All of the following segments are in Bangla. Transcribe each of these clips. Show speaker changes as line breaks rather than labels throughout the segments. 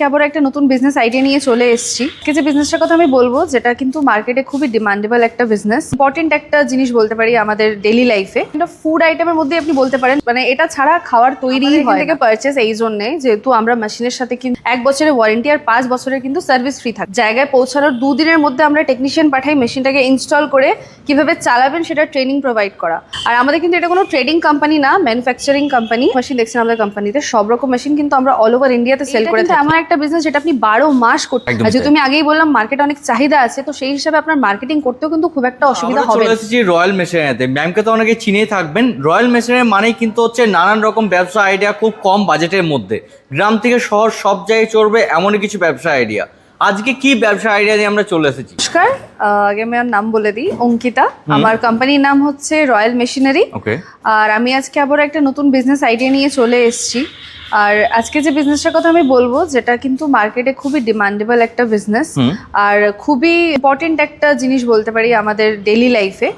আবার একটা নতুন বিজনেস আইডিয়া নিয়ে চলে এসেছি। যে বিজনেসটার কথা আমি বলবো, যেটা কিন্তু মার্কেটে খুবই ডিমান্ডেবল একটা বিজনেস, ইম্পর্টেন্ট একটা জিনিস বলতে পারি আমাদের ডেইলি লাইফে। এটা ফুড আইটেমের মধ্যে আপনি বলতে পারেন, মানে এটা ছাড়া খাওয়ার তৈরি হয় থেকে পারচেস এই জন্যে, যেহেতু আমরা মেশিনের সাথে কিন্তু 1 বছরের ওয়ারেন্টি আর 5 বছরের কিন্তু সার্ভিস ফ্রি থাকে। জায়গায় পৌঁছানোর 2 দিনের মধ্যে আমরা টেকনিশিয়ান পাঠাই মেশিনটাকে ইনস্টল করে কিভাবে চালাবেন সেটা ট্রেনিং প্রোভাইড করা। আর আমাদের কিন্তু এটা কোনো ট্রেডিং কোম্পানি না, ম্যানুফ্যাকচারিং কোম্পানি। মেশিন দেখছেন আমাদের কোম্পানিতে, সব রকম মেশিন কিন্তু আমরা অল ওভার ইন্ডিয়াতে সেল করে থাকি। আমার একটা বিজনেস যেটা আপনি 12 মাস করতে, যেহেতু আমি আগেই বললাম মার্কেটে অনেক চাহিদা আছে, তো সেই হিসাবে আপনার মার্কেটিং করতেও কিন্তু খুব একটা অসুবিধা হবে না।
রয়্যাল মেশিনারিতে ম্যামকে তো অনেকে চিনেই থাকবেন। রয়্যাল মেশিনারি মানেই কিন্তু হচ্ছে নানান রকম ব্যবসা আইডিয়া খুব কম বাজেটের মধ্যে, গ্রাম থেকে শহর সব জায়গায় চলবে এমনই কিছু ব্যবসা আইডিয়া। আজকে কি ব্যবসা আইডিয়া নিয়ে আমরা চলে এসেছি?
নমস্কার, আগে আমি আমার নাম বলে দিই, অঙ্কিতা। আমার কোম্পানির নাম হচ্ছে রয়্যাল মেশিনারি।
ওকে।
আর আমি আজকে আবার একটা নতুন বিজনেস আইডিয়া নিয়ে চলে এসেছি। আর আজকে যে বিজনেসটার কথা আমি বলবো, যেটা কিন্তু মার্কেটে খুবই ডিমান্ডেবল একটা বিজনেস, আর খুবই ইম্পর্টেন্ট একটা জিনিস বলতে পারি আমাদের ডেইলি লাইফে।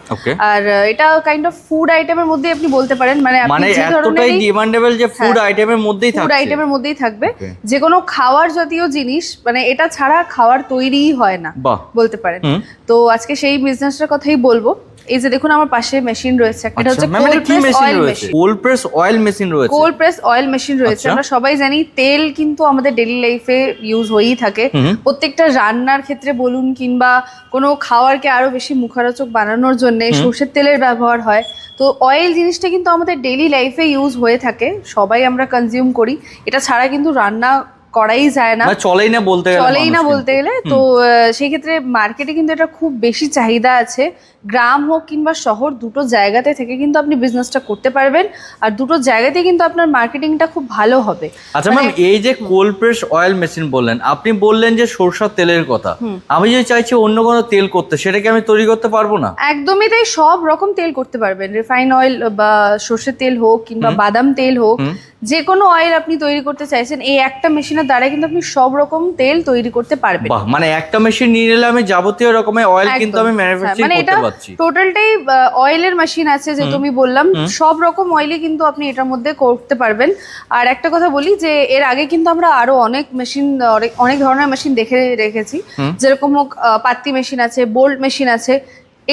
আর এটা কাইন্ড অফ ফুড আইটেমের মধ্যে আপনি বলতে পারেন, মানে
এতটাই ডিমান্ডেবল যে ফুড আইটেমের মধ্যেই থাকবে,
ফুড আইটেমের মধ্যেই থাকবে। যে কোনো খাওয়ার জাতীয় জিনিস, মানে এটা ছাড়া খাওয়ার তৈরিই হয় না বলতে পারেন। তো আজকে সেই বিজনেসটার কথাই বলবো। এই যে দেখুন আমার পাশে মেশিন রয়েছে, এটা হচ্ছে
কোল্ড প্রেস অয়েল মেশিন রয়েছে।
কোল্ড প্রেস অয়েল মেশিন রয়েছে। আমরা সবাই জানি তেল কিন্তু আমাদের ডেইলি লাইফে ইউজ হয়েই থাকে, প্রত্যেকটা রান্নার ক্ষেত্রে বলুন কিংবা কোনো খাওয়ারকে আরো বেশি মুখরোচক বানানোর জন্য সরষের তেলের ব্যবহার হয়। তো অয়েল জিনিসটা কিন্তু আমাদের ডেইলি লাইফে ইউজ হয়ে থাকে, সবাই আমরা কনজিউম করি। এটা ছাড়া কিন্তু রান্না করাই যায় না,
চলেই না বলতে গেলে।
তো সেই ক্ষেত্রে মার্কেটে কিন্তু এটা খুব বেশি চাহিদা আছে। গ্রাম হোক কিংবা শহর, দুটো জায়গাতে থেকে কিন্তু আপনি বিজনেসটা করতে পারবেন, আর দুটো জায়গাতে কিন্তু আপনার মার্কেটিংটা খুব ভালো হবে।
আচ্ছা ম্যাম, এই যে কোল্ড প্রেস অয়েল মেশিন বললেন, আপনি বললেন যে সরষের তেলের কথা। আমি যদি চাইছি অন্য কোনো তেল করতে, সেটাকে আমি তৈরি করতে পারবো না?
একদমই তাই, সব রকম তেল করতে পারবেন। রিফাইন অয়েল বা সরষের তেল হোক কিংবা বাদাম তেল হোক, যে কোনো অয়েল আপনি তৈরি করতে চাইছেন, এই একটা মেশিনের দ্বারা কিন্তু আপনি সব রকম তেল তৈরি করতে পারবেন।
মানে একটা মেশিন নিয়ে নিলে আমি যাবতীয় রকমের অয়েল কিন্তু আমি ম্যানুফ্যাকচারিং করতে পারছি।
টোটালটাই অয়েলের মেশিন আছে, যে তুমি বললাম সব রকম অয়েলই কিন্তু আপনি এটার মধ্যে করতে পারবেন। আর একটা কথা বলি, যে এর আগে কিন্তু আমরা আরো অনেক মেশিন, অনেক ধরনের মেশিন দেখে রেখেছি। যেরকম হোক পাত্তি মেশিন আছে, বোল্ট মেশিন আছে।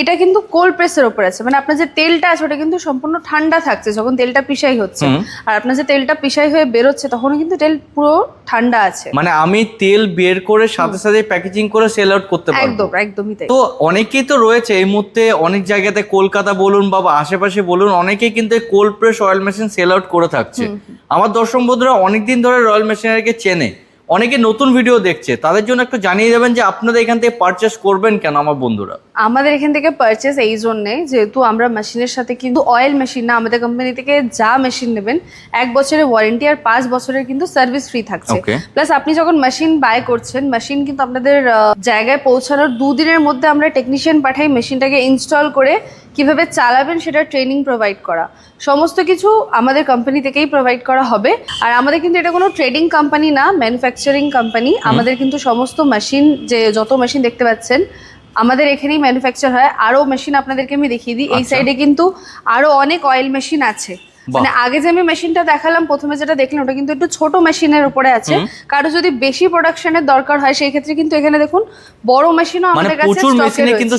এটা কিন্তু কোল্ড প্রেসের উপর আছে, মানে আপনার যে তেলটা আছে ওটা কিন্তু সম্পূর্ণ ঠান্ডা থাকছে যখন তেলটা পিসাই হচ্ছে, আর আপনার যে তেলটা পিসাই হয়ে বেরোচ্ছে তখন কিন্তু তেল পুরো ঠান্ডা আছে।
মানে আমি তেল বের করে সাথে সাথে প্যাকেজিং করে সেল আউট করতে পারবো।
একদমই তাই।
তো অনেকেই তো রয়েছে এই মুহূর্তে, অনেক জায়গাতে কলকাতা বলুন বা আশেপাশে বলুন, অনেকেই কিন্তু cold press oil machine sell out করে থাকছে। আমার দর্শক বন্ধুরা অনেকদিন ধরে রয়্যাল মেশিনারিকে চেনে, অনেকে নতুন ভিডিও দেখছে, তাদের জন্য একটু জানিয়ে দেবেন যে আপনাদের এখান থেকে পারচেস করবেন কেন আমার বন্ধুরা?
আমাদের এখান থেকে পারচেস এই জন্যে, যেহেতু আমরা মেশিনের সাথে কিন্তু অয়েল মেশিন না, আমাদের কোম্পানি থেকে যা মেশিন নেবেন 1 বছরের ওয়ারেন্টি আর 5 বছরের কিন্তু সার্ভিস ফ্রি থাকছে। প্লাস আপনি যখন মেশিন বাই করছেন, মেশিন কিন্তু আপনাদের জায়গায় পৌঁছানোর 2 দিনের মধ্যে আমরা টেকনিশিয়ান পাঠাই মেশিনটাকে ইনস্টল করে কিভাবে চালাবেন সেটা ট্রেনিং প্রোভাইড করা। সমস্ত কিছু আমাদের কোম্পানি থেকেই প্রোভাইড করা হবে। আর আমাদের কিন্তু এটা কোনো ট্রেডিং কোম্পানি না, ম্যানুফ্যাকচারিং কোম্পানি। আমাদের কিন্তু সমস্ত মেশিন, যে যত মেশিন দেখতে পাচ্ছেন আমাদের এখানেই ম্যানুফ্যাকচার হয়। আরো মেশিন আপনাদেরকে আমি দেখিয়ে দিই, এই সাইডে কিন্তু আরো অনেক অয়েল মেশিন আছে। মানে আগে যে আমি মেশিনটা দেখালাম, প্রথমে যেটা দেখলেন ওটা কিন্তু একটু ছোট মেশিনের উপরে আছে। কারো যদি বেশি প্রোডাকশনের দরকার হয় সেই ক্ষেত্রে কিন্তু এখানে দেখুন বড় মেশিনও আমাদের কাছে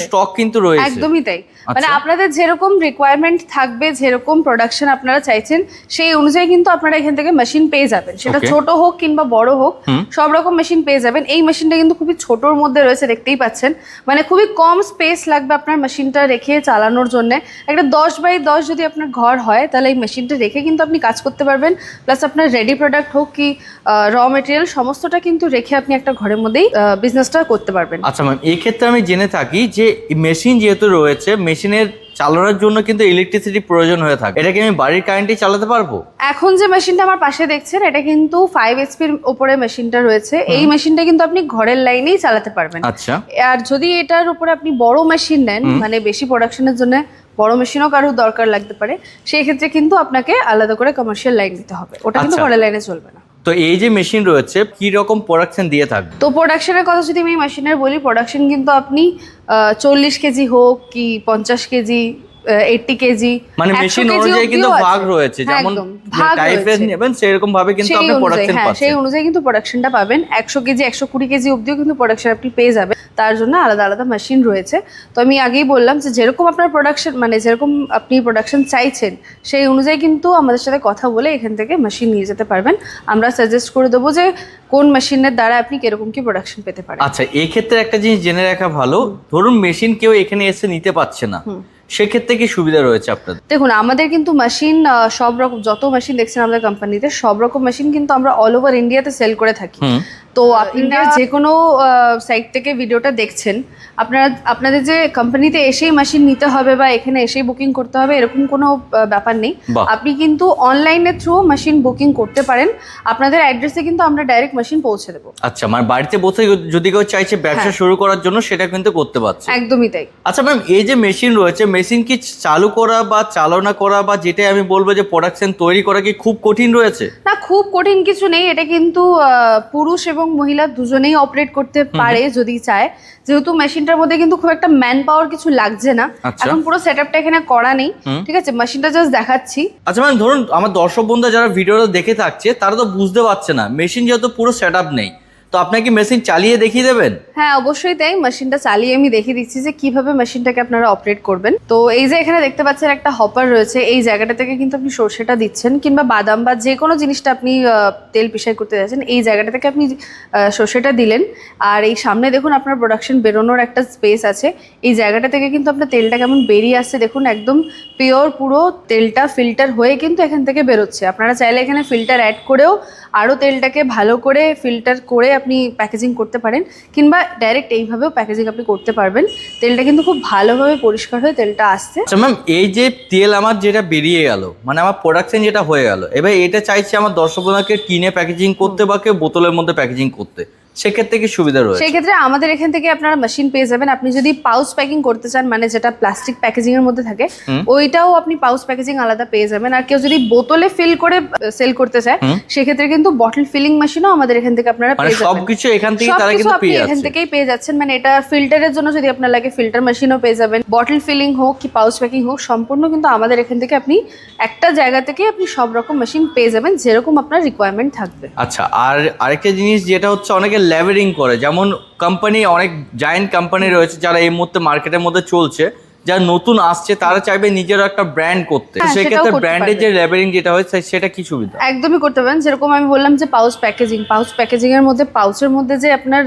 স্টক কিন্তু রয়েছে।
একদমই তাই, মানে আপনাদের যেরকম রিকোয়ারমেন্ট থাকবে, যেরকম প্রোডাকশন আপনারা চাইছেন সেই অনুযায়ী কিন্তু আপনারা এখান থেকে মেশিন পেয়ে যাবেন। সেটা ছোট হোক কিংবা বড় হোক, সব রকম মেশিন পেয়ে যাবেন। এই মেশিনটা কিন্তু খুবই ছোটর মধ্যে রয়েছে, দেখতেই পাচ্ছেন। মানে খুবই কম স্পেস লাগবে আপনার মেশিনটা রেখে চালানোর জন্য। একটা 10x10 যদি আপনার ঘর হয়, তাহলে এই মেশিনটা রেখে কিন্তু আপনি কাজ করতে পারবেন। প্লাস আপনার রেডি প্রোডাক্ট হোক কি র মেটেরিয়াল, সমস্তটা কিন্তু রেখে আপনি একটা ঘরের মধ্যেই বিজনেসটা করতে পারবেন।
আচ্ছা ম্যাম, এই ক্ষেত্রে আমি জেনে থাকি যে মেশিন যেহেতু রয়েছে, মেশিনের চালানোর জন্য কিন্তু ইলেকট্রিসিটি প্রয়োজন হয়ে থাকে। এটাকে আমি বাড়ির কারেন্টে চালাতে পারবো?
এখন যে মেশিনটা আমার পাশে দেখছেন, এটা কিন্তু 5 HP উপরে মেশিনটা রয়েছে। এই মেশিনটা কিন্তু আপনি ঘরের লাইনেই চালাতে পারবেন।
আচ্ছা।
আর যদি এটার উপরে আপনি বড় মেশিন নেন, মানে বেশি প্রোডাকশনের জন্য বড় মেশিনও কারো দরকার লাগতে পারে, সেই ক্ষেত্রে কিন্তু আপনাকে আলাদা করে কমার্শিয়াল লাইন দিতে হবে, ওটা কিন্তু ঘরের লাইনে চলবে না।
তো এই যে মেশিন রয়েছে কি রকম প্রোডাকশন দিয়ে থাকবে?
তো প্রোডাকশনের কথা যদি আমি মেশিনের বলি, প্রোডাকশন কিন্তু আপনি 40 কেজি হোক কি 50 কেজি 80 কেজি,
মানে মেশিন অনুযায়ী কিন্তু ভাগ রয়েছে, যেমন টাইপের নেবেন সেরকম ভাবে কিন্তু আপনি প্রোডাকশন পাচ্ছেন।
সেই অনুযায়ী কিন্তু প্রোডাকশনটা পাবেন। 100 কেজি 120 কেজি অবধিও কিন্তু প্রোডাকশন আপনি পেয়ে যাবেন, তার জন্য আলাদা আলাদা মেশিন রয়েছে। তো আমি আগেই বললাম যে যেরকম আপনার প্রোডাকশন, মানে যেরকম আপনি প্রোডাকশন চাইছেন সেই অনুযায়ী কিন্তু আমাদের সাথে কথা বলে এখান থেকে মেশিন নিয়ে যেতে পারবেন। আমরা সাজেস্ট করে দেবো যে কোন মেশিনের দ্বারা আপনি কিরকম কি প্রোডাকশন পেতে পারেন।
আচ্ছা, এই ক্ষেত্রে একটা জিনিস জেনে রাখা ভালো, ধরুন মেশিন কেউ এখানে এসে নিতে পারছে না, সেক্ষেত্রে কি সুবিধা রয়েছে আপনাদের?
দেখুন, আমাদের কিন্তু মেশিন সব রকম, যত মেশিন দেখছেন আমাদের কোম্পানিতে সব রকম মেশিন কিন্তু আমরা অল ওভার ইন্ডিয়াতে সেল করে থাকি। তো ইন্ডিয়ার যে কোনো সাইট থেকে ভিডিওটা দেখছেন, আপনাদের যে কোম্পানিতে এসেই মেশিন নিতে হবে বা এখানে এসেই বুকিং করতে হবে এরকম কোনো ব্যাপার নেই। আপনি কিন্তু অনলাইনের থ্রু মেশিন বুকিং করতে পারেন। আপনাদের অ্যাড্রেসে কিন্তু আমরা ডাইরেক্ট মেশিন পৌঁছে দেবো।
আচ্ছা, মানে বাড়িতে বসে যদি কেউ চাইছে ব্যবসা শুরু করার জন্য সেটা কিন্তু করতে পারছে।
একদমই তাই।
আচ্ছা ম্যাম, এই যে মেশিন রয়েছে, মেশিন কি চালু করা বা চালনা করা বা যেটা আমি বলবো যে প্রোডাকশন তৈরি করা কি খুব কঠিন রয়েছে?
না, খুব কঠিন কিছু নেই। এটা কিন্তু পুরুষ এবং মহিলা দুজনেই অপারেট করতে পারে যদি চায়, যেহেতু মেশিনটার মধ্যে কিন্তু খুব একটা ম্যান পাওয়ার কিছু লাগছে না। এখন পুরো সেটআপটা এখানে করা নেই, ঠিক আছে, মেশিনটা জাস্ট দেখাচ্ছি।
আচ্ছা ম্যাম, ধরুন আমার দর্শক বন্ধু যারা ভিডিওটা দেখে থাকছে তারা তো বুঝতে পারছে না, মেশিন যেহেতু পুরো সেটআপ নেই, তো আপনাকে মেশিন চালিয়ে দেখিয়ে দেবেন?
হ্যাঁ, অবশ্যই তাই। মেশিনটা চালিয়ে আমি দেখিয়ে দিচ্ছি যে কিভাবে মেশিনটাকে আপনারা অপারেট করবেন। তো এই যে এখানে দেখতে পাচ্ছেন একটা হপার রয়েছে, এই জায়গাটা থেকে কিন্তু আপনি সর্ষেটা দিচ্ছেন কিংবা বাদাম বা যে কোনো জিনিসটা আপনি তেল পিসাই করতে যাচ্ছেন, এই জায়গাটা থেকে আপনি সর্ষেটা দিলেন। আর এই সামনে দেখুন আপনার প্রোডাকশন বেরোনোর একটা স্পেস আছে, এই জায়গাটা থেকে কিন্তু আপনার তেলটা কেমন বেরিয়ে আসছে দেখুন, একদম পিওর পুরো তেলটা ফিল্টার হয়ে কিন্তু এখান থেকে বেরোচ্ছে। আপনারা চাইলে এখানে ফিল্টার অ্যাড করেও আরও তেলটাকে ভালো করে ফিল্টার করে আপনি প্যাকেজিং করতে পারেন, কিংবা ডাইরেক্ট এইভাবেও প্যাকেজিং আপনি করতে পারবেন। তেলটা কিন্তু খুব ভালোভাবে পরিষ্কার হয়ে তেলটা আসছে।
আচ্ছা ম্যাম, এই যে তেল আমার যেটা বেরিয়ে গেল, মানে আমার প্রোডাকশন যেটা হয়ে গেল, এবার এটা চাইছে আমার দর্শককে টিনে প্যাকেজিং করতে বা কেউ বোতলের মধ্যে প্যাকেজিং করতে, সেক্ষেত্রে কি সুবিধা রয়েছে?
সেক্ষেত্রে আমাদের এখান থেকে আপনারা মেশিন পেয়ে যাবেন। আপনি যদি পাউচ প্যাকিং করতে চান, মানে যেটা প্লাস্টিক প্যাকেজিং এর মধ্যে থাকে, ওইটাও আপনি পাউচ প্যাকেজিং আলাদা পেয়ে যাবেন। আর কেউ যদি বোতলে ফিল করে সেল করতে চায়, সেক্ষেত্রে কিন্তু বটল ফিলিং মেশিনও আমাদের এখান থেকে আপনারা পেয়ে যাবেন।
সবকিছু এখান থেকে তারা কিন্তু পেয়ে যাচ্ছে,
এখান থেকেই পেয়ে যাচ্ছেন। মানে এটা ফিল্টারের জন্য যদি আপনার লাগে ফিল্টার মেশিনও পেয়ে যাবেন, বটল ফিলিং হোক কি পাউচ প্যাকিং হোক, সম্পূর্ণ কিন্তু আমাদের এখান থেকে আপনি একটা জায়গা থেকে আপনি সব রকম মেশিন পেয়ে যাবেন যেরকম আপনার রিকোয়ারমেন্ট থাকবে।
আচ্ছা, আর আরেকটা জিনিস যেটা হচ্ছে অনেকে লেভেলিং করে, যেমন কোম্পানি, অনেক জায়ান্ট কোম্পানি রয়েছে যারা এই মুহূর্তে মার্কেটের মধ্যে চলছে, যারা নতুন আসছে তারা চাইবে নিজেরও একটা ব্র্যান্ড করতে, সেক্ষেত্রে ব্র্যান্ডের যে লেবেলিং যেটা হয় সেটা কি সুবিধা?
একদমই করতে পারেন। যেরকম আমি বললাম যে পাউচ প্যাকেজিং এর মধ্যে, পাউচের মধ্যে যে আপনার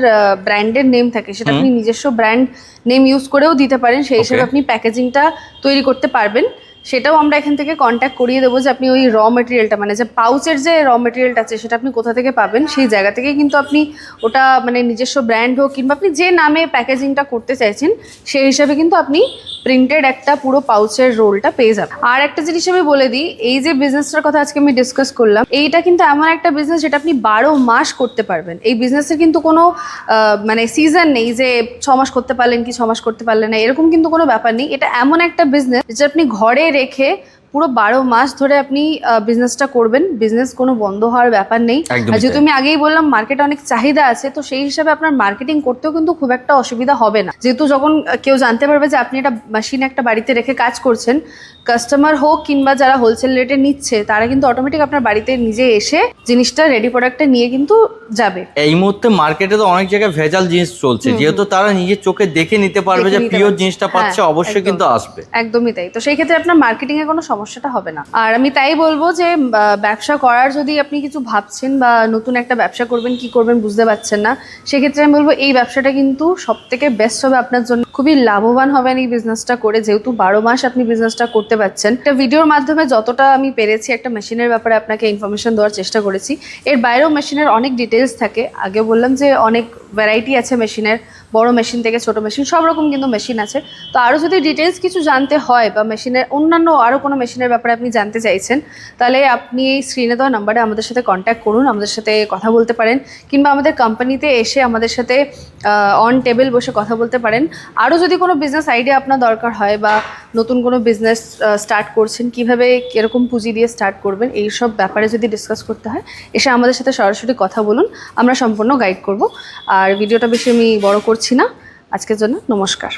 ব্র্যান্ডের নেম থাকে, সেটা আপনি নিজস্ব ব্র্যান্ড নেম ইউজ করেও দিতে পারেন, সেই হিসেবে আপনি প্যাকেজিংটা তৈরি করতে পারবেন। সেটাও আমরা এখান থেকে কন্ট্যাক্ট করিয়ে দেবো যে আপনি ওই র মেটেরিয়ালটা, মানে যে পাউচের যে র মেটেরিয়ালটা আছে সেটা আপনি কোথা থেকে পাবেন, সেই জায়গা থেকেই কিন্তু আপনি ওটা, মানে নিজস্ব ব্র্যান্ড হোক কিংবা আপনি যে নামে প্যাকেজিংটা করতে চাইছেন সেই হিসাবে কিন্তু আপনি প্রিন্টেড একটা পুরো পাউচের রোলটা পেয়ে যাবেন। আর একটা জিনিস আমি বলে দিই, এই যে বিজনেসটার কথা আজকে আমি ডিসকাস করলাম, এইটা কিন্তু এমন একটা বিজনেস যেটা আপনি 12 মাস করতে পারবেন। এই বিজনেসের কিন্তু কোনো মানে সিজন নেই যে 6 মাস করতে পারলেন কি 6 মাস করতে পারলেন না, এরকম কিন্তু কোনো ব্যাপার নেই। এটা এমন একটা বিজনেস যেটা আপনি ঘরে রেখে পুরো 12 মাস ধরে আপনি বিজনেসটা করবেন। বিজনেস কোনো বন্ধ হওয়ার ব্যাপার নেই। আর যেহেতু আমি আগেই বললাম মার্কেটে অনেক চাহিদা আছে, তো সেই হিসাবে আপনার মার্কেটিং করতেও কিন্তু খুব একটা অসুবিধা হবে না। যেহেতু যখন কেউ জানতে পারবে যে আপনি একটা মেশিন একটা বাড়িতে রেখে কাজ করছেন, কাস্টমার হোক কিংবা যারা হোলসেল রেটে নিচ্ছে, তারা কিন্তু অটোমেটিক আপনার বাড়িতে নিজে এসে জিনিসটা রেডি প্রোডাক্টটা নিয়ে কিন্তু যাবে।
এই মুহূর্তে মার্কেটে তো অনেক জায়গায় ভেজাল জিনিস চলছে, যেহেতু তারা নিজের চোখে দেখে নিতে পারবে যে পিওর জিনিসটা পাচ্ছে, অবশ্যই কিন্তু আসবে।
একদমই তাই। তো সেই ক্ষেত্রে আপনার মার্কেটিং এ কোনো সমস্যাটা হবে না। আর আমি তাই বলবো যে ব্যবসা করার যদি আপনি কিছু ভাবছেন বা নতুন একটা ব্যবসা করবেন, কি করবেন বুঝতে পারছেন না, সেক্ষেত্রে আমি বলবো এই ব্যবসাটা কিন্তু সব থেকে বেস্ট হবে আপনার জন্য। খুবই লাভবান হবেন এই বিজনেসটা করে, যেহেতু 12 মাস আপনি বিজনেসটা করতে পারছেন। একটা ভিডিওর মাধ্যমে যতটা আমি পেরেছি একটা মেশিনের ব্যাপারে আপনাকে ইনফরমেশন দেওয়ার চেষ্টা করেছি। এর বাইরেও মেশিনের অনেক ডিটেলস থাকে। আগে বললাম যে অনেক ভ্যারাইটি আছে মেশিনের, বড় মেশিন থেকে ছোট মেশিন সব রকম কিন্তু মেশিন আছে। তো আরও যদি ডিটেলস কিছু জানতে হয় বা মেশিনের অন্যান্য আরও কোনো মেশিনের ব্যাপারে আপনি জানতে চাইছেন, তাহলে আপনি এই স্ক্রিনে দেওয়া নাম্বারে আমাদের সাথে কন্ট্যাক্ট করুন, আমাদের সাথে কথা বলতে পারেন, কিংবা আমাদের কোম্পানিতে এসে আমাদের সাথে অন টেবিল বসে কথা বলতে পারেন। আরও যদি কোনো বিজনেস আইডিয়া আপনার দরকার হয় বা নতুন কোনো বিজনেস স্টার্ট করছেন, কিভাবে কীরকম পুঁজি দিয়ে স্টার্ট করবেন, এই সব ব্যাপারে যদি ডিসকাস করতে হয়, এসে আমাদের সাথে সরাসরি কথা বলুন, আমরা সম্পূর্ণ গাইড করব। আর ভিডিওটা বেশি আমি বড় করছি না, আজকের জন্য নমস্কার।